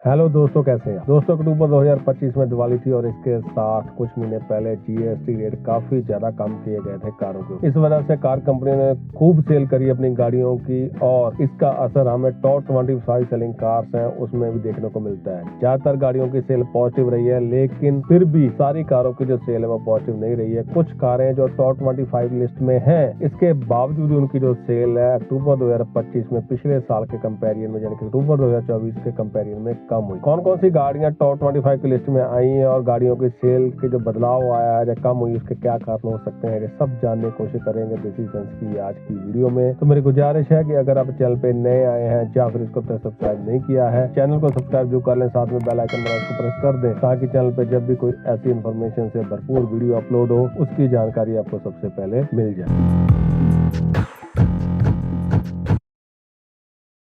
Hello दोस्तों, कैसे हैं दोस्तों। अक्टूबर 2025 में दिवाली थी और इसके साथ कुछ महीने पहले जीएसटी रेट काफी ज्यादा कम किए गए थे कारों के। इस वजह से कार कंपनी ने खूब सेल करी अपनी गाड़ियों की और इसका असर हमें टॉप 25 सेलिंग कार्स हैं उसमें भी देखने को मिलता है। ज्यादातर गाड़ियों की सेल पॉजिटिव रही है, लेकिन फिर भी सारी कारों की जो सेल है वो पॉजिटिव नहीं रही है। कुछ कारें जो टॉप 25 लिस्ट में है, इसके बावजूद उनकी जो सेल है अक्टूबर 2025 में पिछले साल के कंपेरिजन में यानी कि अक्टूबर 2024 के कंपेरिजन में कम हुई। कौन कौन सी गाड़ियां टॉप 25 की लिस्ट में आई हैं और गाड़ियों की सेल के जो बदलाव आया है या कम हुई, उसके क्या कारण हो सकते हैं, ये सब जानने की कोशिश करेंगे देसी सेंस की आज की वीडियो में। तो मेरी गुजारिश है कि अगर आप चैनल पे नए आए हैं या फिर इसको सब्सक्राइब नहीं किया है, चैनल को सब्सक्राइब जो कर लें, साथ में बेल आइकन बना उसको प्रेस कर दें ताकि चैनल पे जब भी कोई ऐसी इन्फॉर्मेशन से भरपूर वीडियो अपलोड हो उसकी जानकारी आपको सबसे पहले मिल जाए।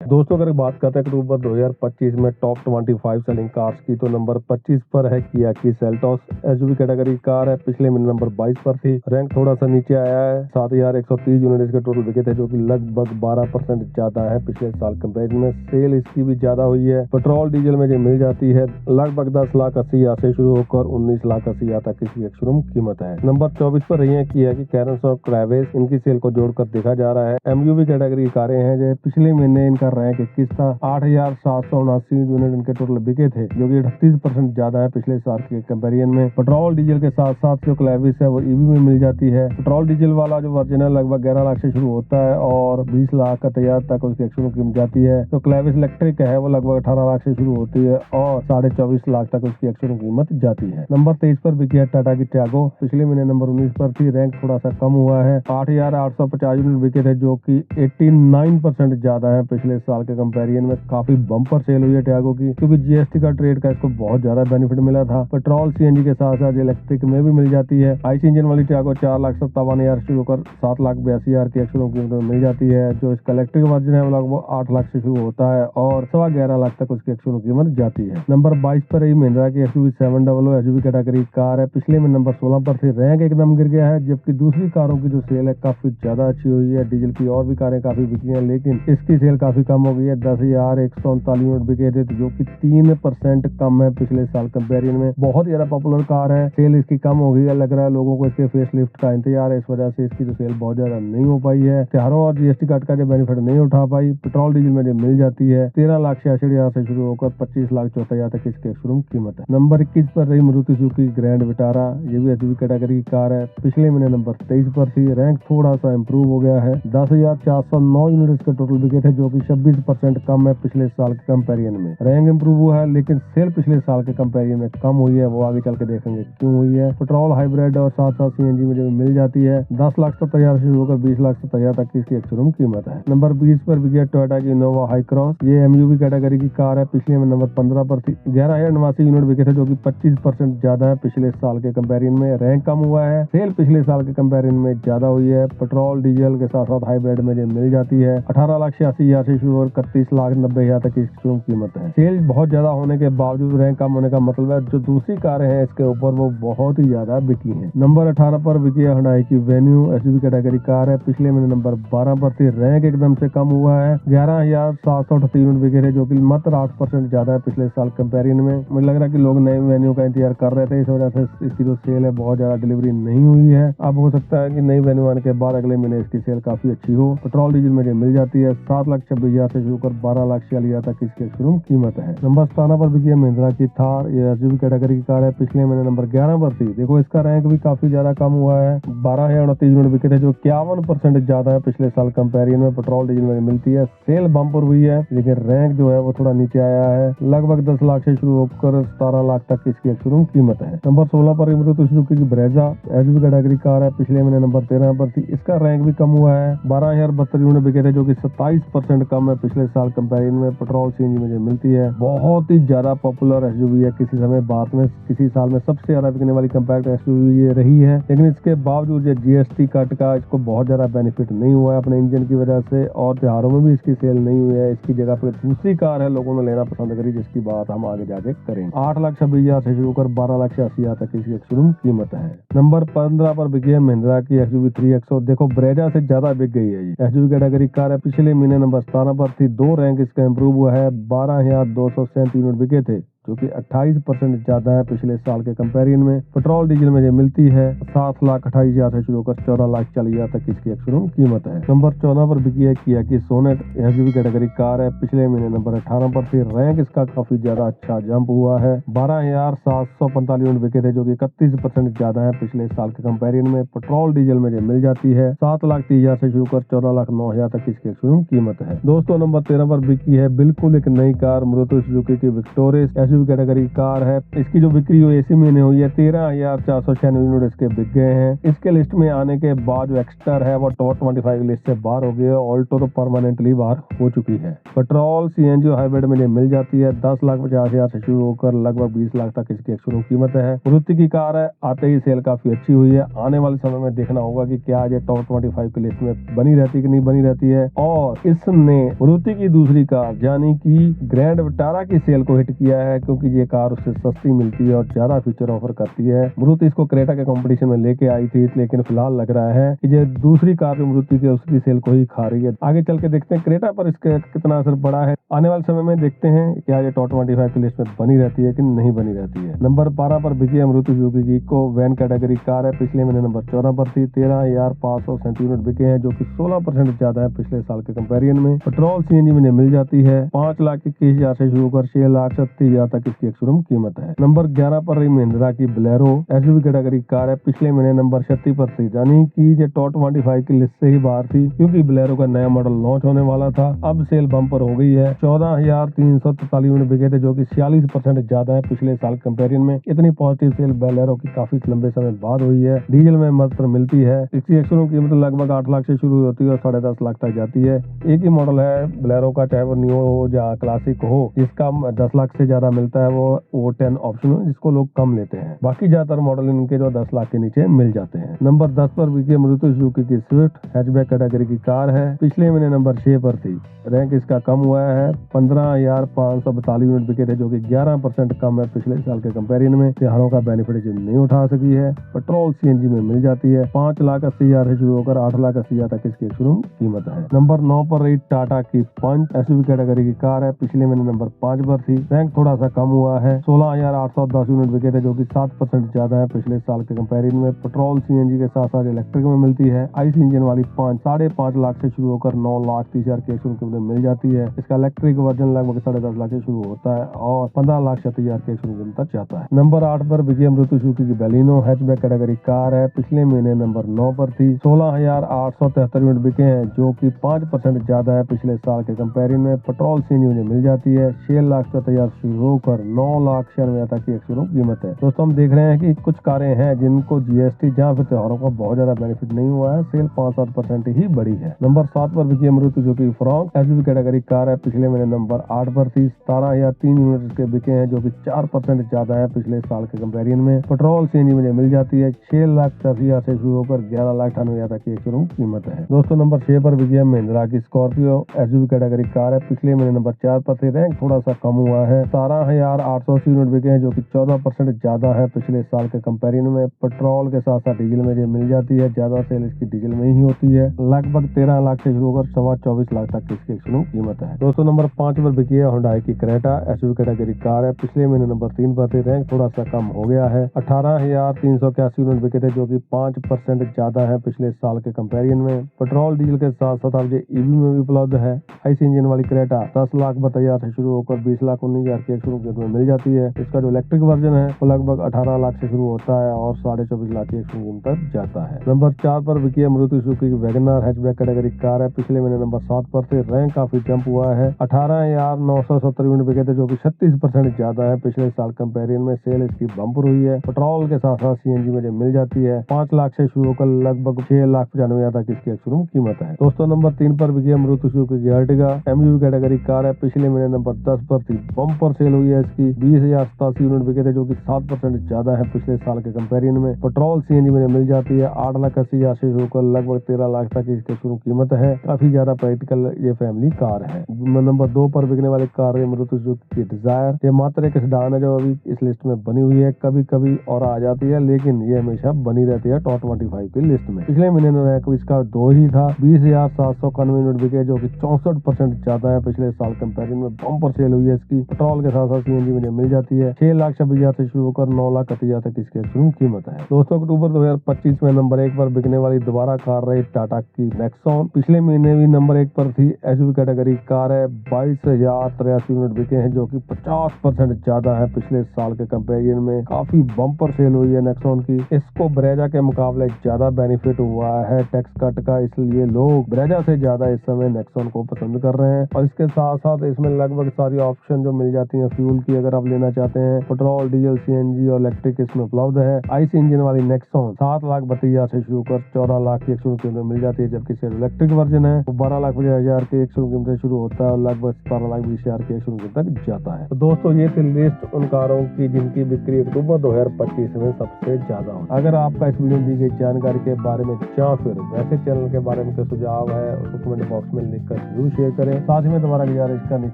दोस्तों, अगर बात करते हैं अक्टूबर 2025 में टॉप 25 सेलिंग कार्स की, तो नंबर 25 पर है किया की सेल्टोस। एसयूवी कैटेगरी कार है, पिछले महीने नंबर 22 पर थी। रैंक थोड़ा सा नीचे आया है, 7130 यूनिट इसके टोटल बिके थे, जो कि लगभग 12% ज्यादा है पिछले साल कंपेरिजन में। सेल इसकी भी ज्यादा हुई है। पेट्रोल डीजल में जो मिल जाती है लगभग 10,80,000 से शुरू होकर 19,80,000 तक इसकी शोरूम कीमत है। नंबर 24 पर रही है किया की कैरेंस और क्रेविस। इनकी सेल को जोड़कर देखा जा रहा है। एमयूवी कैटेगरी कारें हैं, जो पिछले महीने इनका रैंक 21 था। 8,779 यूनिट इनके टोटल बिके थे, जो कि 38% ज्यादा है पिछले साल के कंपेरिजन में। पेट्रोल डीजल के साथ साथ जो क्लेविस है वो ईवी में मिल जाती है। पेट्रोल डीजल वाला जो वर्जन है लगभग 11 लाख से शुरू होता है और 20 लाख का तैयार तक उसकी एक्शन कीमत जाती है। तो क्लेविस इलेक्ट्रिक है वो लगभग 18 लाख से शुरू होती है और 24.5 लाख तक उसकी एक्शन कीमत जाती है। नंबर 23 पर बिकी है टाटा की टियागो। पिछले महीने नंबर 19 पर थी, रैंक थोड़ा सा कम हुआ है। 8,850 यूनिट बिके थे, जो की 89% ज्यादा है पिछले साल के कंपेरिजन में। काफी बम्पर सेल हुई है टियागो की, क्योंकि जीएसटी का ट्रेड का इसको बहुत ज्यादा बेनिफिट मिला था। पेट्रोल सीएनजी के साथ साथ इलेक्ट्रिक में भी मिल जाती है। आईसी इंजन वाली टियागो 4,57,000 शुरू होकर 7,82,000 की एक्शन कीमत में मिल जाती है। जो इसका इलेक्ट्रिक वर्जन है वो लगभग 8 लाख से शुरू होता है और 11.25 लाख तक उसकी एक्शन कीमत जाती है। नंबर 22 पर रही महिंद्रा की एसयूवी 700 एसयूवी कैटेगरी कार है। पिछले में नंबर 16 पर थी, रैंक एकदम गिर गया है, जबकि दूसरी कारों की जो सेल है काफी ज्यादा अच्छी हुई है। डीजल की और भी कारें काफी बिकी है, लेकिन इसकी सेल काफी कम हो गई है। 10,139 यूनिट बिके थे, जो कि 3% कम है पिछले साल कंपेरिजन में। बहुत ज्यादा पॉपुलर कार है, सेल इसकी कम हो गई है। लग रहा है लोगों को इसके फेस लिफ्ट का इंतजार है, इस वजह से इसकी जो सेल बहुत ज्यादा नहीं हो पाई है। त्योहारों और जीएसटी कट का जो बेनिफिट नहीं उठा पाई। पेट्रोल डीजल में जो मिल जाती है 13,66,000 से शुरू होकर 25,74,000 तक इसकी शोरूम कीमत है। नंबर 21 पर रही मारुति सुजुकी ग्रैंड विटारा। ये भी एसयूवी कैटेगरी की कार है। पिछले महीने नंबर 23 पर थी, रैंक थोड़ा सा इम्प्रूव हो गया है। 10,409 यूनिट इसके टोटल बिके थे, जो की 26% कम है पिछले साल के कंपेरिजन में। रैंक इंप्रूव हुआ है, लेकिन सेल पिछले साल के कंपेरिजन में कम हुई है। वो आगे चल के देखेंगे क्यों हुई है। पेट्रोल हाइब्रिड और साथ साथ सीएनजी में जो मिल जाती है 10,70,000 से शुरू होकर 20,70,000 तक की इसकी शोरूम कीमत है। नंबर 20 पर बिकी टोयोटा की इनोवा हाई क्रॉस। ये एमयूवी कैटेगरी की कार है। पिछले में नंबर 15 पर थी, 11,089 यूनिट बिके थे, जो कि 25% ज्यादा है पिछले साल के कंपेरिजन में। रैंक कम हुआ है, सेल पिछले साल के कंपेरिजन में ज्यादा हुई है। पेट्रोल डीजल के साथ साथ हाइब्रिड में जो मिल जाती है 18,86,000 से शुरू होकर 31,90,000 तक की शोरूम कीमत है। सेल बहुत ज्यादा होने के बावजूद रैंक कम होने का मतलब है जो दूसरी कारें हैं इसके ऊपर वो बहुत ही ज्यादा बिकी हैं। नंबर 18 पर बिकी है हुंडई की वेन्यू। एसयूवी कैटेगरी कार है। पिछले महीने नंबर 12 पर थी, रैंक एकदम से कम हुआ है। 11,738 यूनिट बिके थे, जो कि मात्र 8% ज्यादा है पिछले साल कंपेरिजन में। मुझे लग रहा है कि लोग नए वेन्यू का इंतजार कर रहे थे, इस वजह से इसकी जो सेल है बहुत ज्यादा डिलीवरी नहीं हुई है। अब हो सकता है कि नई वेन्यू आने के बाद अगले महीने इसकी सेल काफी अच्छी हो। पेट्रोल डीजल में जो मिल जाती है 7,26,000 से शुरू कर 12,46,000 तक इसकी शोरूम कीमत है। नंबर 17 पर बिकी है महिंद्रा की थार। ये एसयूवी कैटेगरी की कार है। पिछले महीने नंबर 11 पर थी। देखो इसका रैंक भी काफी ज्यादा कम हुआ है। 12,029 यूनिट बिके थे, जो 51% ज्यादा है पिछले साल कंपेरिजन में। पेट्रोल डीजल में मिलती है, सेल बम्पर हुई है, लेकिन रैंक जो है वो थोड़ा नीचे आया है। लगभग 10 लाख से शुरू होकर 17 लाख तक इसकी शोरूम कीमत है। नंबर 16 पर मारुति सुजुकी की ब्रेजा। एसयूवी कैटेगरी कार है। पिछले महीने नंबर 13 पर थी, इसका रैंक भी कम हुआ है। 12,072 यूनिट बिके थे, जो कि 27% कम है पिछले साल कंपेरिजन में। पेट्रोल सीएनजी में जो मिलती है बहुत ही ज्यादा पॉपुलर एसयूवी है। किसी समय बाद में किसी साल में सबसे ज्यादा बिकने वाली कंपैक्ट एसयूवी ये रही है, लेकिन इसके बावजूद ये जीएसटी कट का इसको बहुत ज्यादा बेनिफिट नहीं हुआ है अपने इंजन की वजह से, और त्योहारों में भी इसकी सेल नहीं हुई है। इसकी जगह पे दूसरी कार है लोगों ने लेना पसंद करी, जिसकी बात हम आगे जाके करेंगे। 8,26,000 से शुरू कर 12,86,000 तक इसकी शोरूम कीमत है। नंबर 15 पर बिकी है महिंद्रा की एक्सयूवी 3XO। देखो ब्रेजा से ज्यादा बिक गई है ये एसयूवी कैटेगरी कार है। पिछले महीने नंबर 17 पर थी, 2 रैंक इसका इंप्रूव हुआ है। 12,237 यूनिट बिके थे, जो कि 28% ज्यादा है पिछले साल के कंपैरिजन में। पेट्रोल डीजल में ये मिलती है 7,28,000 से शुरू होकर 14,40,000 तक इसकी शोरूम कीमत है। नंबर 14 पर बिकी है किया की सोनेट, एसयूवी कैटेगरी कार है। पिछले महीने नंबर 18 पर थी, रैंक इसका काफी ज्यादा अच्छा जंप हुआ है। 12,745 यूनिट बिके थे, जो कि 31% ज्यादा है पिछले साल के कंपैरिजन में। पेट्रोल डीजल में ये मिल जाती है 7,30,000 से शुरू कर 14,09,000 तक इसकी शोरूम कीमत है। दोस्तों नंबर 13 पर बिकी है बिल्कुल एक नई कार, मारुति सुजुकी की विक्टोरिस एसयूवी कैटेगरी कार है। इसकी जो बिक्री हुई इसी महीने हुई है, 13,496 यूनिट इसके बिक गए हैं। इसके लिस्ट में आने के बाद जो एक्स्टर है वो टॉप 25 लिस्ट से बाहर हो गई है। ऑल्टो तो परमानेंटली बाहर हो चुकी है। पेट्रोल सीएनजी हाइब्रिड में मिल जाती है 10,50,000 से शुरू होकर लगभग 20 लाख तक इसकी शोरूम कीमत है। मारुति की कार है, आते ही सेल काफी अच्छी हुई है। आने वाले समय में देखना होगा कि क्या ये टॉप 25 की लिस्ट में बनी रहती कि नहीं बनी रहती है। और इसने मारुति की दूसरी कार यानी कि ग्रैंड विटारा की सेल को हिट किया है, क्योंकि ये कार उससे सस्ती मिलती है और ज्यादा फीचर ऑफर करती है। मारुति इसको क्रेटा के कंपटीशन में लेके आई थी, लेकिन फिलहाल लग रहा है कि ये दूसरी कार जो मारुति की उसकी सेल को ही खा रही है। आगे चल के देखते हैं क्रेटा पर इसका कितना असर पड़ा है। आने वाले समय में देखते हैं क्या ये टॉप 25 की लिस्ट में बनी रहती है कि नहीं बनी रहती है। नंबर 12 पर बिकी है मारुति सुजुकी की इको वैन कैटेगरी कार है। पिछले महीने नंबर 14 पर थी, 13,537 यूनिट बिके हैं, जो कि 16% ज्यादा है पिछले साल के कंपैरिजन में। पेट्रोल सीएनजी में मिल जाती है 5,21,000 से शुरू कर 6,37,000 तक इसकी एक शोरूम कीमत है। नंबर 11 पर रही महिंद्रा की बोलेरो एसयूवी कैटेगरी कार है। पिछले महीने नंबर 36 पर थी, यानी कि ये टॉप 25 की लिस्ट से ही बाहर थी, क्योंकि बोलेरो का नया मॉडल लॉन्च होने वाला था। अब सेल बम्पर हो गई है, 14,343 यूनिट बिके थे, जो कि 46% ज्यादा है पिछले साल कंपैरिजन में। इतनी पॉजिटिव सेल बोलेरो की काफी लंबे समय बाद हुई है। डीजल में मात्र मिलती है, इसकी एक शोरूम कीमत लगभग 8 लाख से शुरू होती है और 10.5 लाख तक जाती है। एक ही मॉडल है बोलेरो का, चाहे वो नियो हो या क्लासिक हो, जिसका 10 लाख से ज्यादा मिलता है वो O10 ऑप्शन है, जिसको लोग कम लेते हैं। बाकी ज्यादातर मॉडल इनके जो 10 लाख के नीचे मिल जाते हैं। नंबर 10 पर बिकी मारुति सुजुकी की स्विफ्ट हैचबैक कैटेगरी की कार है। पिछले महीने नंबर 6 पर थी, रैंक इसका कम हुआ है। 15,542 यूनिट बिके थे, जो कि 11% कम है पिछले साल के कंपैरिजन में। त्योहारों का बेनिफिट नहीं उठा सकी है। पेट्रोल सीएनजी में मिल जाती है 5,80,000 से शुरू होकर 8,80,000 तक इसकी शोरूम कीमत है। नंबर 9 पर रही टाटा की पंच एसयूवी कैटेगरी की कार है। पिछले महीने नंबर 5 पर थी, रैंक थोड़ा सा कम हुआ है। 16,810 यूनिट बिके थे, जो कि 7% ज्यादा है पिछले साल के कंपैरिजन में। पेट्रोल सीएनजी के साथ साथ इलेक्ट्रिक में मिलती है। आईसी इंजन वाली 5.5 लाख से शुरू होकर 9,30,000 की शोरूम कीमत मिल जाती है। इसका इलेक्ट्रिक वर्जन लगभग 10.5 लाख से शुरू होता है और 15,36,000 की शोरूम कीमत तक जाता है। नंबर 8 पर बिकी मारुति सुजुकी की बैलिनो हैचबैक कैटेगरी कार है। पिछले महीने नंबर 9 पर थी, 16,873 यूनिट बिके हैं, जो कि 5% ज्यादा है पिछले साल के कंपैरिजन में। पेट्रोल सीएनजी मिल जाती है 6,74,000 से शुरू होकर 9,96,000 तक की एक शोरूम कीमत है। दोस्तों हम देख रहे हैं कि कुछ कारें हैं जिनको जीएसटी जहाँ फिर त्योहारों का बहुत ज्यादा बेनिफिट नहीं हुआ है, सेल 5-7% ही बढ़ी है। नंबर 7 पर बिकी Maruti Suzuki Fronx SUV category car है। पिछले महीने नंबर 8 पर थी, 17,003 यूनिट के बिके हैं, जो कि 4% ज्यादा है पिछले साल के कंपैरिजन में। पेट्रोल सीएनजी में मिल जाती है 6,85,000 से शुरू होकर 11,98,000 तक की एक शोरूम कीमत है। दोस्तों नंबर 6 पर बिकी महिंद्रा की स्कॉर्पियो एसयूवी कैटेगरी कार है। पिछले महीने नंबर 4 पर थी, रैंक थोड़ा सा कम हुआ है। 17,880 यूनिट बिके हैं, जो कि 14% ज्यादा है पिछले साल के कंपैरिजन में। पेट्रोल के साथ साथ डीजल में ये मिल जाती है, ज्यादा सेल इसकी डीजल में ही होती है। लगभग 13 लाख से शुरू होकर 24 लाख तक इसकी शोरूम कीमत है। दोस्तों नंबर 5 पर बिकी है हुंडई की क्रेटा एसयूवी कैटेगरी कार है। पिछले महीने नंबर 3 पर थी, रैंक थोड़ा सा कम हो गया है। 18,381 यूनिट बिके थे, जो कि 5% ज्यादा है पिछले साल के कंपैरिजन में। पेट्रोल डीजल के साथ साथ अब ये ईवी में भी उपलब्ध है। आईसी इंजन वाली क्रेटा 10,62,000 से शुरू होकर 20,19,000 की शोरूम कीमत में मिल जाती है। इसका जो इलेक्ट्रिक वर्जन है वो लगभग 18 लाख से शुरू होता है और 24.5 लाख की शोरूम कीमत तक जाता है। नंबर 4 पर बिकी है मारुति सुजुकी की वैगनआर हैचबैक कैटेगरी कार है। पिछले महीने नंबर 7 पर थे, रैंक काफी जंप हुआ है। 18,970 यूनिट बिके थे, जो कि 36% ज्यादा है पिछले साल कंपैरिजन में। सेल इसकी बम्पर हुई है। पेट्रोल के साथ साथ सीएनजी में मिल जाती है 5 लाख से शुरू होकर लगभग 6,95,000 तक इसकी शोरूम कीमत है। दोस्तों नंबर 3 पर बिकी है मारुति सुजुकी की अर्टिगा एमयूवी कैटेगरी कार है। पिछले महीने नंबर 10 पर थी, बम्पर सेल हुई है इसकी 20,087 यूनिट बिके थे, जो कि 7% ज्यादा है पिछले साल के कंपेरिजन में। पेट्रोल सीएनजी में मिल जाती है 8,80,000 से शुरू कर लगभग 13 लाख तक इसकी शुरू कीमत है। काफी ज्यादा प्रैक्टिकल ये फैमिली कार है। नंबर 2 पर बिकने वाली कार है मारुति सुजुकी डिजायर। ये मात्र एक सेडान है जो अभी इस लिस्ट में बनी हुई है, कभी कभी और आ जाती है, लेकिन ये हमेशा बनी रहती है टॉप 25 की लिस्ट में। पिछले महीने रैंक इसका 2 ही था, 20,791 यूनिट बिके, जो कि 64% ज्यादा है पिछले साल कंपेरिजन में। बम्पर सेल हुई है इसकी। पेट्रोल के साथ साथ सीएनजी में मिल जाती है। 6,26,000 से शुरू होकर 9,31,000 तक इसकी शुरू कीमत है। दोस्तों अक्टूबर 2025 में नंबर 1 पर बिकने वाली दोबारा कार रही टाटा की नेक्सॉन। पिछले महीने भी नंबर 1 पर थी। एसयूवी कैटेगरी कार है। 22,083 यूनिट बिके हैं, जो कि 50% ज्यादा है पिछले साल के कंपेरिजन में। काफी बम्पर सेल हुई है नेक्सॉन की। इसको ब्रेजा के मुकाबले ज्यादा बेनिफिट हुआ है टैक्स कट का, इसलिए लोग ब्रेजा से ज्यादा इस समय नेक्सॉन को पसंद कर रहे हैं। और इसके साथ साथ इसमें लगभग सारी ऑप्शन जो मिल जाती है फ्यूल की, अगर आप लेना चाहते हैं, पेट्रोल, डीजल, सीएनजी और इलेक्ट्रिक इसमें उपलब्ध है। आईसी इंजन वाली नेक्सॉन 7,32,000 से शुरू कर 14 लाख की शुरू कीमत मिल जाती है, जबकि इलेक्ट्रिक वर्जन है वो 12,50,000 की शुरू कीमत से शुरू होता है और लगभग 17,20,000 की शुरू कीमत तक जाता है। तो दोस्तों ये थी लिस्ट उन कारों की जिनकी बिक्री अक्टूबर 2025 में सबसे ज्यादा हो। अगर आपका इस वीडियो में दी गई जानकारी के बारे में या फिर वैसे चैनल के बारे में कोई सुझाव है उसको कमेंट बॉक्स में लिखकर जरूर शेयर करें। साथ ही में दोबारा गुजारिश करनी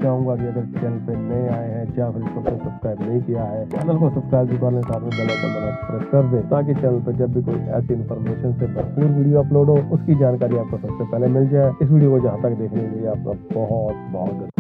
चाहूंगा कि अगर चैनल पे नए आए हैं या फिर इसको सब्सक्राइब नहीं किया है, चैनल को सब्सक्राइब कर लें, साथ में बेल आइकन प्रेस कर दें, ताकि चैनल पर जब भी कोई ऐसी इन्फॉर्मेशन से भरपूर वीडियो अपलोड हो उसकी जानकारी आपको सबसे पहले मिल जाए। इस वीडियो को जहाँ तक देखने के लिए आपका बहुत बहुत